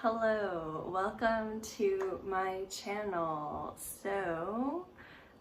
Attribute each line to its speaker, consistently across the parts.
Speaker 1: Hello, welcome to my channel. So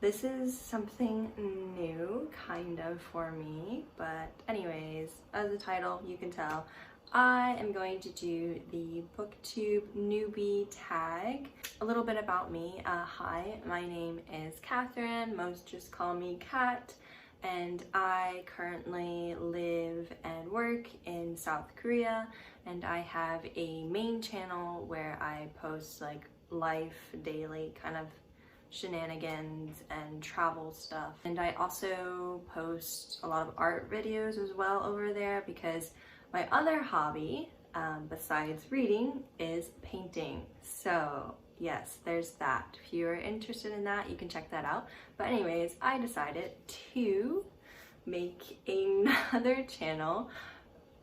Speaker 1: this is something new kind of for me, but anyways, as the title you can tell, I am going to do the booktube newbie tag. A little bit about me. Hi, my name is Katherine, most just call me Kat, and I currently live and work in South Korea, and I have a main channel where I post like life, daily kind of shenanigans and travel stuff. And I also post a lot of art videos as well over there because my other hobby, besides reading, is painting. So yes, there's that. If you're interested in that, you can check that out. But anyways, I decided to make another channel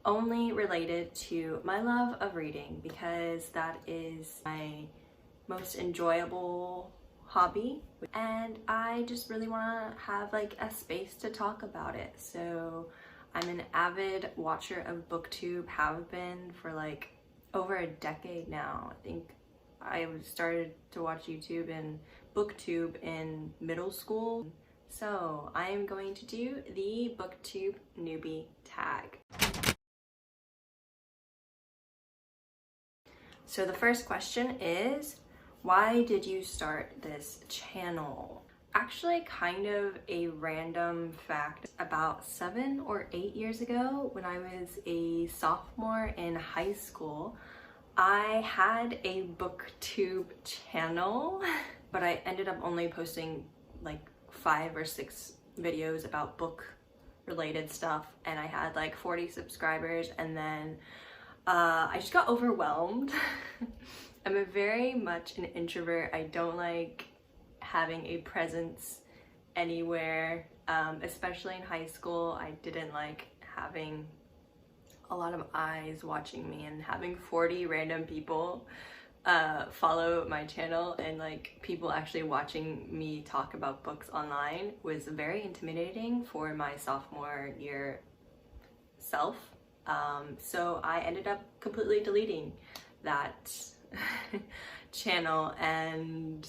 Speaker 1: only related to my love of reading because that is my most enjoyable hobby, and I just really want to have like a space to talk about it. So I'm an avid watcher of booktube, have been for like over a decade now. I think I started to watch YouTube and booktube in middle school. So I am going to do the booktube newbie tag. So the first question is, why did you start this channel? Actually, kind of a random fact. About 7 or 8 years ago, when I was a sophomore in high school, I had a booktube channel, but I ended up only posting like 5 or 6 videos about book related stuff, and I had like 40 subscribers, and then I just got overwhelmed. I'm very much an introvert. I don't like having a presence anywhere, especially in high school. I didn't like having a lot of eyes watching me, and having 40 random people follow my channel and like people actually watching me talk about books online was very intimidating for my sophomore year self. So I ended up completely deleting that channel and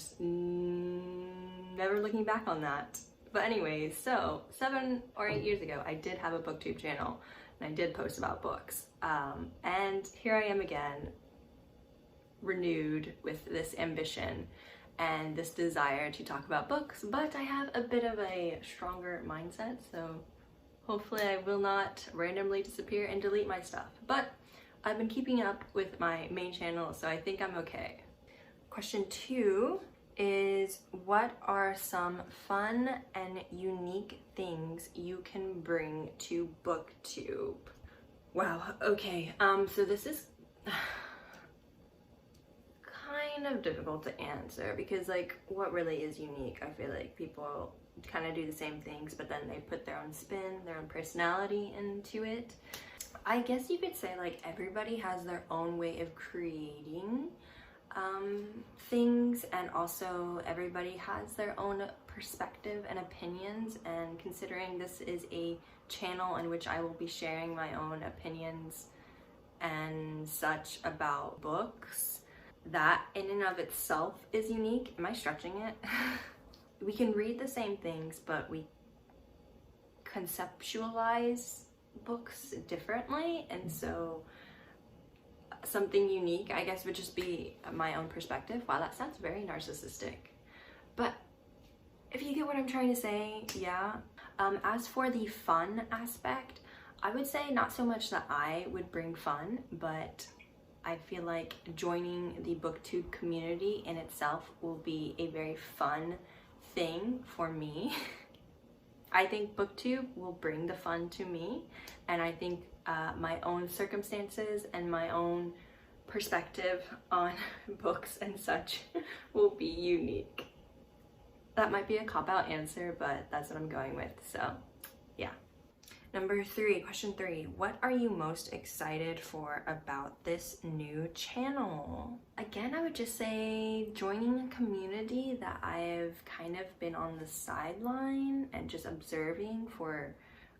Speaker 1: never looking back on that. But anyways, so 7 or 8 years ago, I did have a booktube channel and I did post about books. And here I am again, renewed with this ambition and this desire to talk about books, but I have a bit of a stronger mindset, so hopefully I will not randomly disappear and delete my stuff. But I've been keeping up with my main channel, so I think I'm okay. Question 2 is, what are some fun and unique things you can bring to booktube? Wow, okay, so this is kind of difficult to answer because like what really is unique? I feel like people kind of do the same things, but then they put their own spin, their own personality into it. I guess you could say like everybody has their own way of creating things, and also everybody has their own perspective and opinions, and considering this is a channel in which I will be sharing my own opinions and such about books, that in and of itself is unique. Am I stretching it? We can read the same things, but we conceptualize books differently, and so something unique, I guess, would just be my own perspective. Wow, that sounds very narcissistic, but if you get what I'm trying to say, yeah. As for the fun aspect, I would say not so much that I would bring fun, but I feel like joining the booktube community in itself will be a very fun thing for me. I think booktube will bring the fun to me, and I think my own circumstances and my own perspective on books and such will be unique. That might be a cop-out answer, but that's what I'm going with, so yeah. Number 3, question 3, what are you most excited for about this new channel? Again, I would just say joining a community that I've kind of been on the sideline and just observing for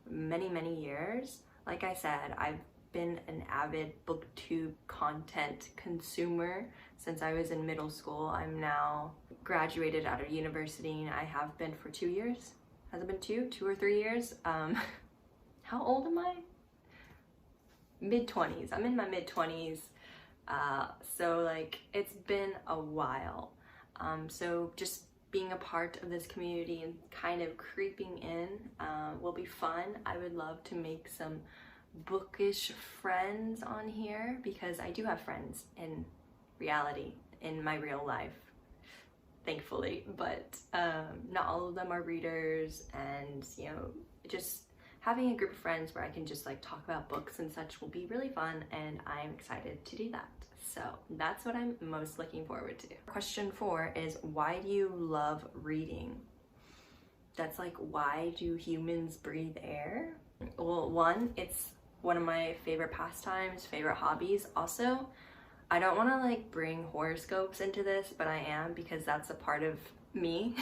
Speaker 1: many years. Like I said, I've been an avid booktube content consumer since I was in middle school. I'm now graduated out of university and I have been for 2 years. Has it been 2 or 3 years? How old am I? Mid-20s. I'm in my mid-20s. So like it's been a while. So just being a part of this community and kind of creeping in will be fun. I would love to make some bookish friends on here because I do have friends in reality, in my real life, thankfully, but not all of them are readers, and you know, just having a group of friends where I can just like talk about books and such will be really fun, and I'm excited to do that. So that's what I'm most looking forward to. Question 4 is, why do you love reading? That's like, why do humans breathe air? Well, 1, it's one of my favorite pastimes, favorite hobbies. Also, I don't want to like bring horoscopes into this, but I am, because that's a part of me.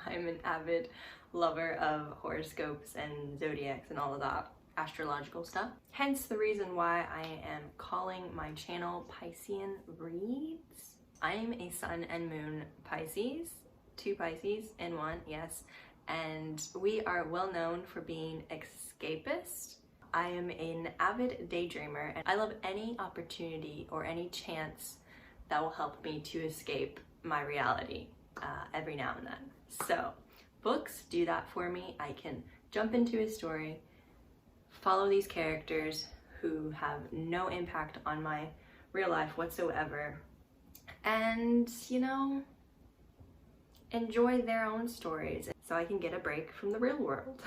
Speaker 1: I'm an avid lover of horoscopes and zodiacs and all of that astrological stuff. Hence the reason why I am calling my channel Piscean Reads. I am a sun and moon Pisces, 2 Pisces in 1, yes, and we are well known for being escapist. I am an avid daydreamer, and I love any opportunity or any chance that will help me to escape my reality every now and then. So books do that for me. I can jump into a story, follow these characters who have no impact on my real life whatsoever, and, you know, enjoy their own stories so I can get a break from the real world.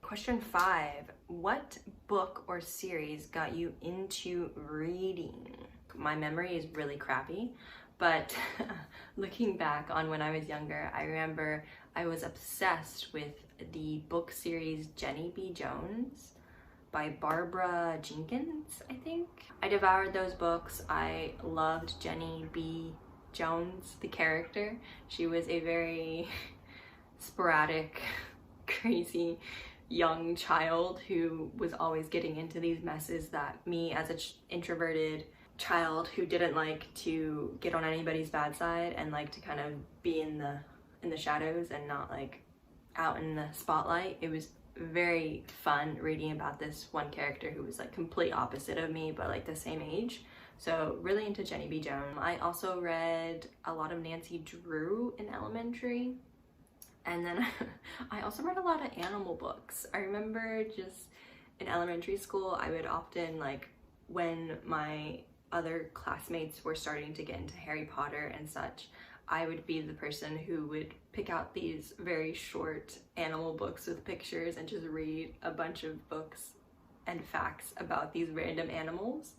Speaker 1: Question 5, what book or series got you into reading? My memory is really crappy, but looking back on when I was younger, I remember I was obsessed with the book series Jenny B. Jones by Barbara Jenkins, I think. I devoured those books. I loved Jenny B. Jones, the character. She was a very sporadic, crazy young child who was always getting into these messes that me as an introverted child who didn't like to get on anybody's bad side and like to kind of be in the shadows and not like out in the spotlight. It was very fun reading about this one character who was like complete opposite of me but like the same age. So really into Jenny B. Jones. I also read a lot of Nancy Drew in elementary, and then I also read a lot of animal books. I remember just in elementary school I would often, like when my other classmates were starting to get into Harry Potter and such, I would be the person who would pick out these very short animal books with pictures and just read a bunch of books and facts about these random animals.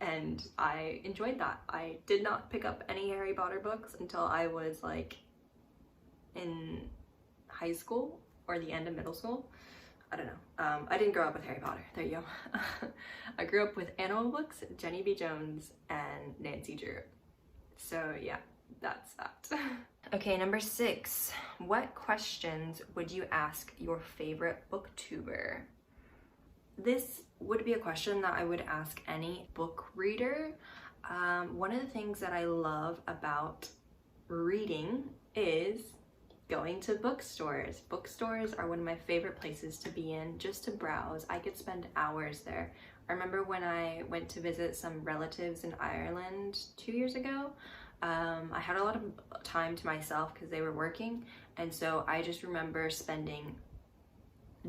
Speaker 1: And I enjoyed that. I did not pick up any Harry Potter books until I was like in high school or the end of middle school. I don't know. I didn't grow up with Harry Potter. There you go. I grew up with animal books, Jenny B. Jones, and Nancy Drew. So yeah, that's that. Okay, number 6. What questions would you ask your favorite booktuber? This would be a question that I would ask any book reader. One of the things that I love about reading is going to bookstores. Bookstores are one of my favorite places to be in, just to browse. I could spend hours there. I remember when I went to visit some relatives in Ireland 2 years ago, I had a lot of time to myself because they were working, and so I just remember spending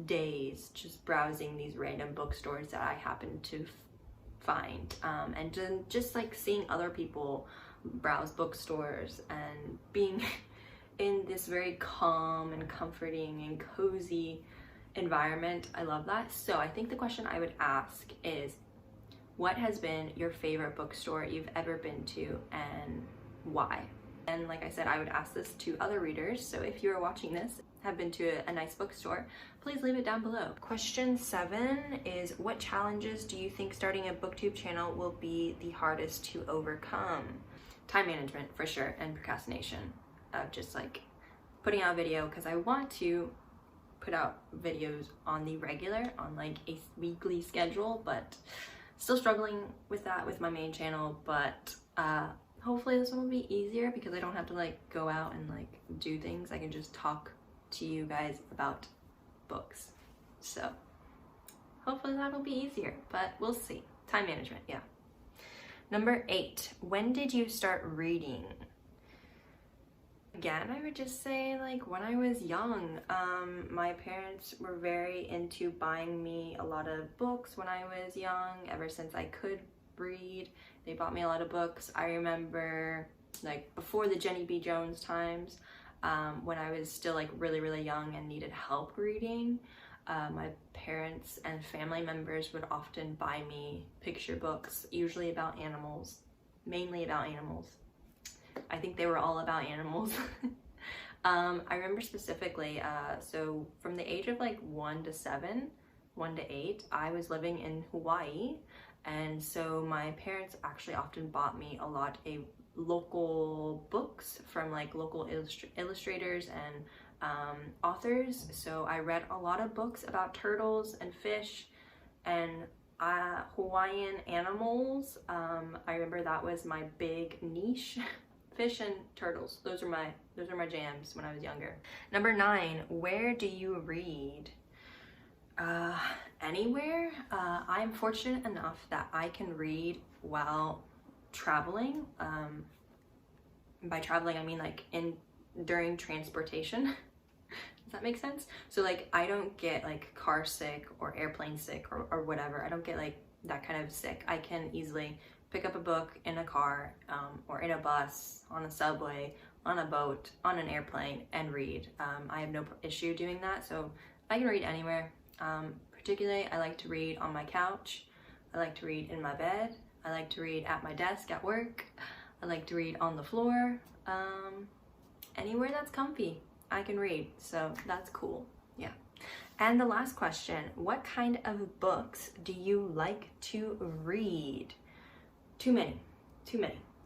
Speaker 1: days just browsing these random bookstores that I happened to find, and just like seeing other people browse bookstores and being in this very calm and comforting and cozy environment. I love that. So I think the question I would ask is, what has been your favorite bookstore you've ever been to and why? And like I said, I would ask this to other readers. So if you're watching this, have been to a nice bookstore, please leave it down below. Question 7 is, what challenges do you think starting a booktube channel will be the hardest to overcome? Time management for sure, and procrastination of just like putting out a video, because I want to put out videos on the regular, on like a weekly schedule, but still struggling with that with my main channel. But hopefully this one will be easier because I don't have to like go out and like do things. I can just talk to you guys about books. So hopefully that'll be easier, but we'll see. Time management, yeah. Number 8, when did you start reading? Again, I would just say like when I was young. My parents were very into buying me a lot of books when I was young. Ever since I could read, they bought me a lot of books. I remember like before the Jenny B. Jones times, when I was still like really young and needed help reading, my parents and family members would often buy me picture books, usually about animals, mainly about animals. I think they were all about animals. I remember specifically, so from the age of like 1 to 7, 1 to 8, I was living in Hawaii, and so my parents actually often bought me a lot of local books from like local illustrators and authors. So I read a lot of books about turtles and fish and Hawaiian animals. I remember that was my big niche. Fish and turtles. Those are my jams when I was younger. Number 9, where do you read? Anywhere. I'm fortunate enough that I can read while traveling. By traveling, I mean like during transportation. Does that make sense? So like I don't get like car sick or airplane sick or whatever. I don't get like that kind of sick. I can easily pick up a book in a car, or in a bus, on a subway, on a boat, on an airplane, and read. I have no issue doing that, so I can read anywhere. Particularly, I like to read on my couch. I like to read in my bed. I like to read at my desk at work. I like to read on the floor. Anywhere that's comfy, I can read, so that's cool, yeah. And the last question, what kind of books do you like to read? Too many,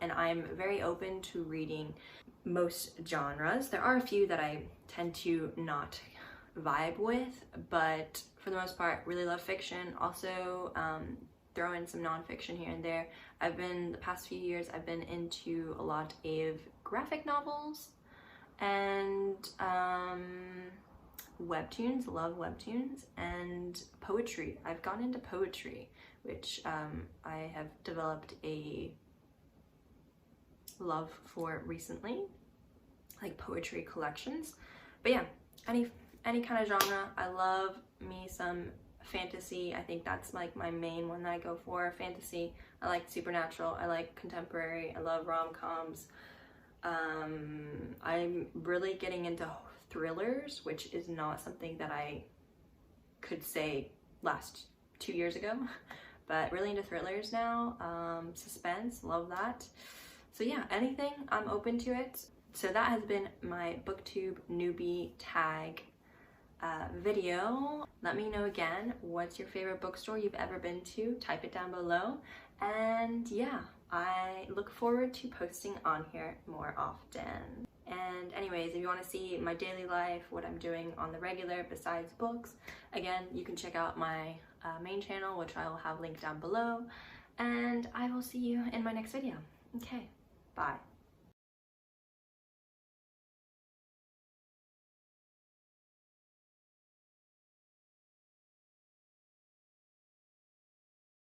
Speaker 1: and I'm very open to reading most genres. There are a few that I tend to not vibe with, but for the most part, really love fiction. Also, throw in some nonfiction here and there. The past few years, I've been into a lot of graphic novels and webtoons, love webtoons, and poetry. I've gotten into poetry, which I have developed a love for recently, like poetry collections. But yeah, any kind of genre. I love me some fantasy. I think that's like my main one that I go for. Fantasy. I like supernatural. I like contemporary. I love rom-coms. I'm really getting into thrillers, which is not something that I could say last 2 years ago, but really into thrillers now. Suspense, love that. So yeah, anything, I'm open to it. So that has been my booktube newbie tag video. Let me know again, what's your favorite bookstore you've ever been to? Type it down below. And yeah, I look forward to posting on here more often. And anyways, if you want to see my daily life, what I'm doing on the regular besides books, again, you can check out my main channel, which I will have linked down below. And I will see you in my next video. Okay, bye.